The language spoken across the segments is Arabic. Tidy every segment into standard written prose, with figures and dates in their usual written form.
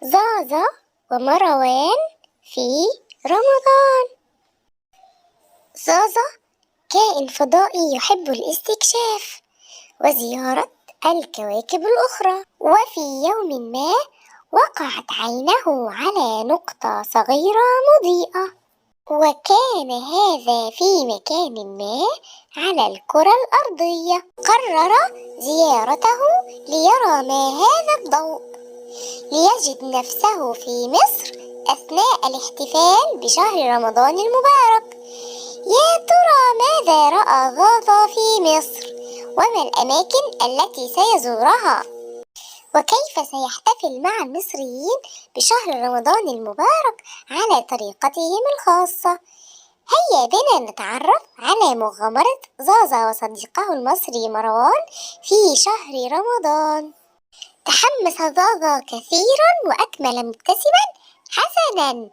زازا ومروان في رمضان. زازا كائن فضائي يحب الاستكشاف وزيارة الكواكب الأخرى، وفي يوم ما وقعت عينه على نقطة صغيرة مضيئة، وكان هذا في مكان ما على الكرة الأرضية. قرر زيارته ليرى ما هذا الضوء، ليجد نفسه في مصر أثناء الاحتفال بشهر رمضان المبارك. يا ترى ماذا رأى زازا في مصر؟ وما الأماكن التي سيزورها؟ وكيف سيحتفل مع المصريين بشهر رمضان المبارك على طريقتهم الخاصة؟ هيا بنا نتعرف على مغامرة زازا وصديقه المصري مروان في شهر رمضان. تحمس زازا كثيرا وأكمل مبتسما: حسنا،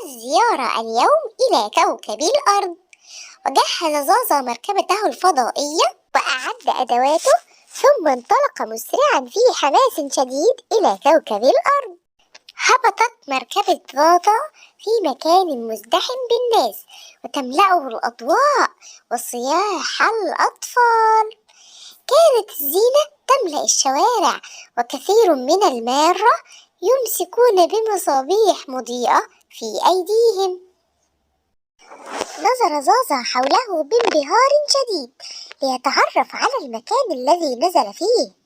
الزيارة اليوم إلى كوكب الأرض. وجهز زازا مركبته الفضائية وأعد أدواته، ثم انطلق مسرعا في حماس شديد إلى كوكب الأرض. هبطت مركبة زازا في مكان مزدحم بالناس وتملأه الأضواء وصياح الأطفال. كانت الزينة تملأ الشوارع، وكثير من المارة يمسكون بمصابيح مضيئة في أيديهم. نظر زازا حوله بانبهار شديد ليتعرف على المكان الذي نزل فيه.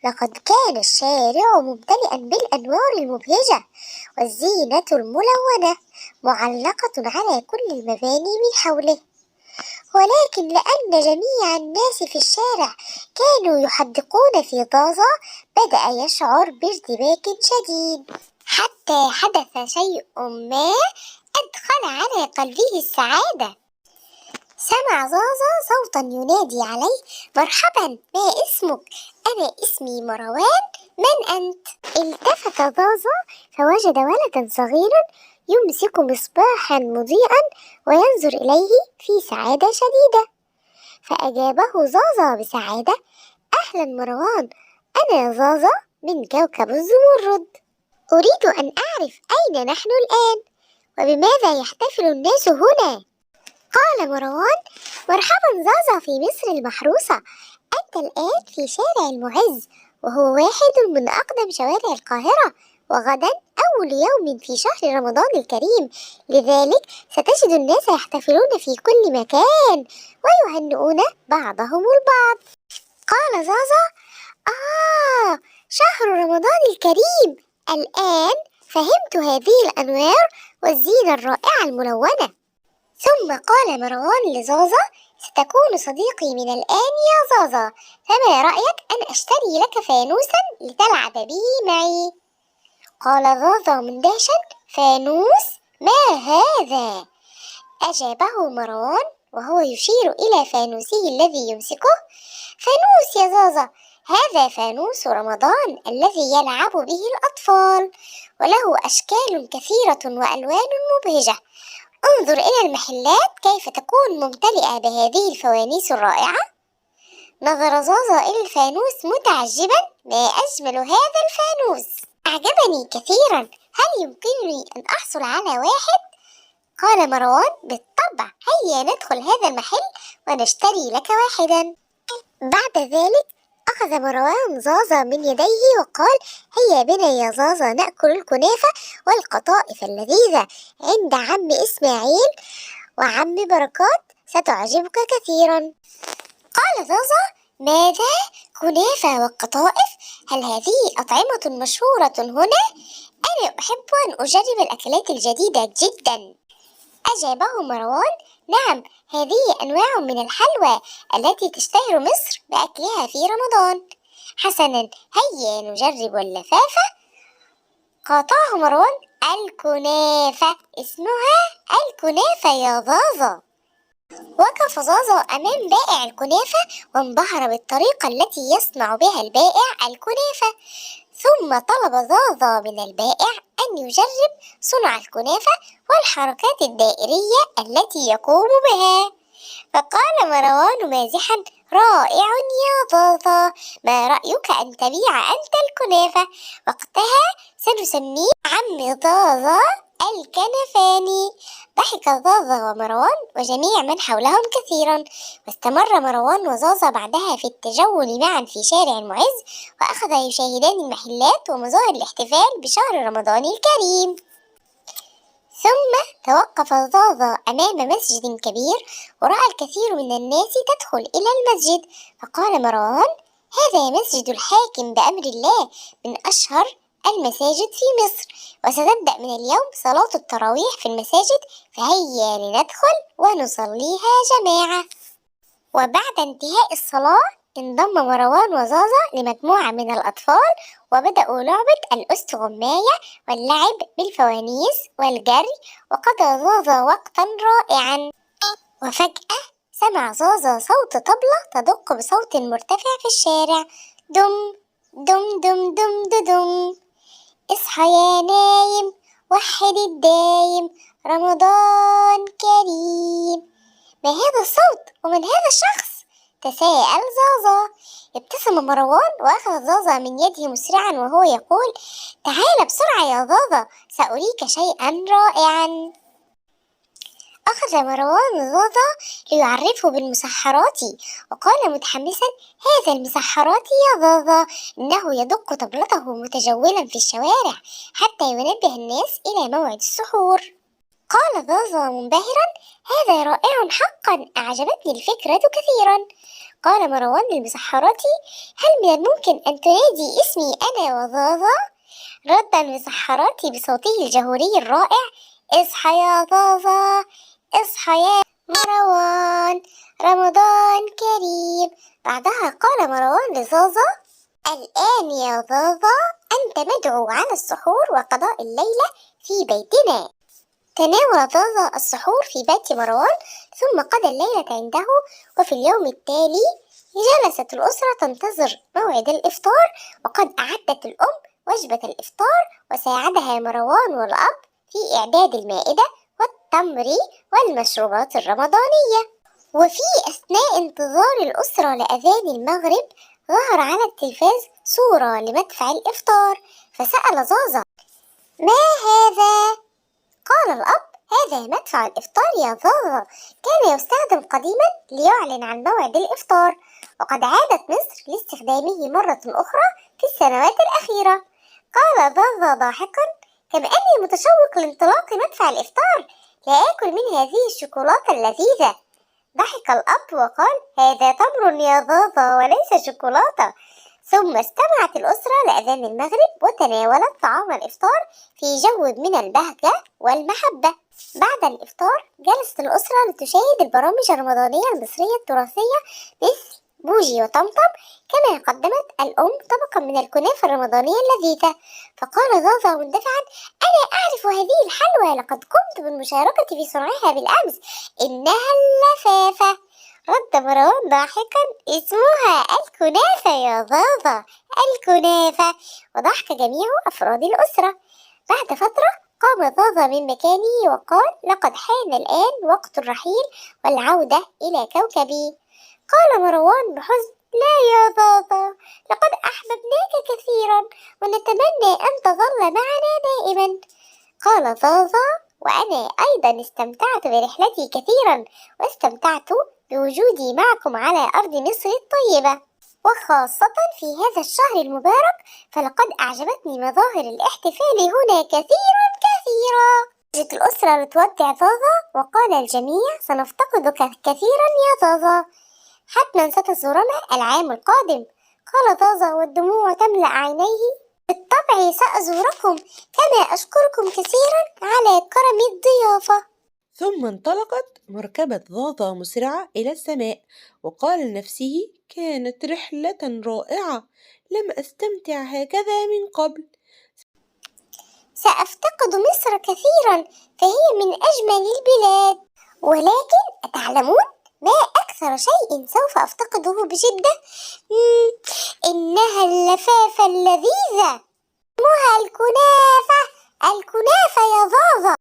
لقد كان الشارع ممتلئا بالأنوار المبهجة والزينة الملونة معلقة على كل المباني من حوله، ولكن لأن جميع الناس في الشارع كانوا يحدقون في زازا بدأ يشعر بارتباك شديد، حتى حدث شيء ما أدخل على قلبه السعادة. سمع زازا صوتا ينادي عليه: مرحبا، ما اسمك؟ أنا اسمي مروان، من أنت؟ التفت زازا فوجد ولدا صغيرا يمسك مصباحا مضيئا وينظر إليه في سعادة شديدة، فأجابه زازا بسعادة: أهلا مروان، أنا زازا من كوكب الزمرد. أريد أن أعرف أين نحن الآن، وبماذا يحتفل الناس هنا؟ قال مروان: مرحبا زازا في مصر المحروسة، أنت الآن في شارع المعز، وهو واحد من أقدم شوارع القاهرة، وغدا أول يوم في شهر رمضان الكريم، لذلك ستجد الناس يحتفلون في كل مكان ويهنئون بعضهم البعض. قال زازا: شهر رمضان الكريم، الآن فهمت هذه الأنوار والزينة الرائعة الملونة. ثم قال مروان لزازا: ستكون صديقي من الآن يا زازا، فما رأيك أن أشتري لك فانوسا لتلعب به معي؟ قال زازا مندهشا: فانوس؟ ما هذا؟ أجابه مروان وهو يشير إلى فانوسه الذي يمسكه: فانوس يا زازا، هذا فانوس رمضان الذي يلعب به الأطفال، وله أشكال كثيرة وألوان مبهجة. انظر إلى المحلات كيف تكون ممتلئة بهذه الفوانيس الرائعة. نظر زازا إلى الفانوس متعجبا: ما أجمل هذا الفانوس، أعجبني كثيرا، هل يمكنني أن أحصل على واحد؟ قال مروان: بالطبع، هيا ندخل هذا المحل ونشتري لك واحدا. بعد ذلك أخذ مروان زازا من يديه وقال: هيا بنا يا زازا نأكل الكنافة والقطائف اللذيذة عند عم إسماعيل وعم بركات، ستعجبك كثيرا. قال زازا: ماذا؟ كنافة وقطائف؟ هل هذه أطعمة مشهورة هنا؟ أنا أحب أن أجرب الأكلات الجديدة جدا. أجابه مروان: نعم، هذه أنواع من الحلوى التي تشتهر مصر بأكلها في رمضان. حسنا، هيا نجرب اللفافة. قاطعه مروان: الكنافة، اسمها الكنافة يا زازا. وقف زازا أمام بائع الكنافة وانبهر بالطريقة التي يصنع بها البائع الكنافة، ثم طلب زازا من البائع أن يجرب صنع الكنافة والحركات الدائرية التي يقوم بها. فقال مروان مازحا: رائع يا زازا، ما رأيك أن تبيع أنت الكنافة؟ وقتها ونسميه عم زازا الكنفاني. ضحك زازا ومروان وجميع من حولهم كثيرا، واستمر مروان وزازا بعدها في التجول معا في شارع المعز، وأخذا يشاهدان المحلات ومظاهر الاحتفال بشهر رمضان الكريم. ثم توقف زازا أمام مسجد كبير، ورأى الكثير من الناس تدخل إلى المسجد، فقال مروان: هذا مسجد الحاكم بأمر الله، من أشهر المساجد في مصر، وستبدأ من اليوم صلاة التراويح في المساجد، فهيا لندخل ونصليها جماعة. وبعد انتهاء الصلاة انضم مروان وزازا لمجموعة من الأطفال، وبدأوا لعبة الأستغماية واللعب بالفوانيس والجري، وقضى زازا وقتا رائعا. وفجأة سمع زازا صوت طبلة تدق بصوت مرتفع في الشارع: دم دم دم دم دم. اصحى يا نايم، وحد الدايم، رمضان كريم. ما هذا الصوت ومن هذا الشخص؟ تساءل زازا. ابتسم مروان وأخذ زازا من يده مسرعا وهو يقول: تعال بسرعة يا زازا، سأريك شيئا رائعا. أخذ مروان زازا ليعرفه بالمسحرات، وقال متحمسا: هذا المسحرات يا زازا، إنه يدق طبلته متجولا في الشوارع حتى ينبه الناس إلى موعد السحور. قال زازا منبهرا: هذا رائع حقا، أعجبتني الفكرة كثيرا. قال مروان للمسحرات: هل من الممكن أن تنادي اسمي أنا وزازا؟ رد المسحرات بصوته الجهوري الرائع: اصحى يا زازا، اصحى يا مروان، رمضان كريم. بعدها قال مروان لزازا: الآن يا زازا أنت مدعو على السحور وقضاء الليلة في بيتنا. تناول زازا السحور في بيت مروان، ثم قضى الليلة عنده. وفي اليوم التالي جلست الأسرة تنتظر موعد الإفطار، وقد أعدت الأم وجبة الإفطار، وساعدها مروان والأب في إعداد المائدة والتمر والمشروبات الرمضانية. وفي أثناء انتظار الأسرة لأذان المغرب ظهر على التلفاز صورة لمدفع الإفطار، فسأل زازا: ما هذا؟ قال الأب: هذا مدفع الإفطار يا زازا، كان يستخدم قديما ليعلن عن موعد الإفطار، وقد عادت مصر لاستخدامه مرة أخرى في السنوات الأخيرة. قال زازا ضاحكا: كما أني متشوق لانطلاق مدفع الإفطار، لا آكل من هذه الشوكولاتة اللذيذة. ضحك الأب وقال: هذا تمر يا زازا وليس شوكولاتة. ثم استمعت الأسرة لأذان المغرب وتناولت طعام الإفطار في جو من البهجة والمحبة. بعد الإفطار جلست الأسرة لتشاهد البرامج الرمضانية المصرية التراثية مثل بوجي وطمطم، كما قدمت الأم طبقا من الكنافة الرمضانية اللذيذة. فقال زازا مندفعا: أنا أعرف هذه الحلوى، لقد قمت بالمشاركة في صنعها بالأمس، إنها اللفافة. رد مروان ضاحكا: اسمها الكنافة يا زازا، الكنافة. وضحك جميع أفراد الأسرة. بعد فترة قام زازا من مكانه وقال: لقد حان الآن وقت الرحيل والعودة إلى كوكبي. قال مروان بحزن: لا يا زازا، لقد أحببناك كثيرا، ونتمنى أن تظل معنا دائما. قال زازا: وأنا أيضا استمتعت برحلتي كثيرا، واستمتعت بوجودي معكم على أرض مصر الطيبة، وخاصة في هذا الشهر المبارك، فلقد أعجبتني مظاهر الاحتفال هنا كثيرا كثيرا. جت الأسرة لتودع زازا، وقال الجميع: سنفتقدك كثيرا يا زازا، حتما ستزورنا العام القادم. قال زازا والدموع تملأ عينيه: بالطبع سأزوركم، كما أشكركم كثيرا على كرم الضيافة. ثم انطلقت مركبة زازا مسرعة إلى السماء، وقال لنفسه: كانت رحلة رائعة، لم أستمتع هكذا من قبل. سأفتقد مصر كثيرا، فهي من أجمل البلاد. ولكن أتعلمون ما أكثر شيء سوف أفتقده بجدة؟ إنها اللفافة اللذيذة، اسمها الكنافة. الكنافة يا زازا.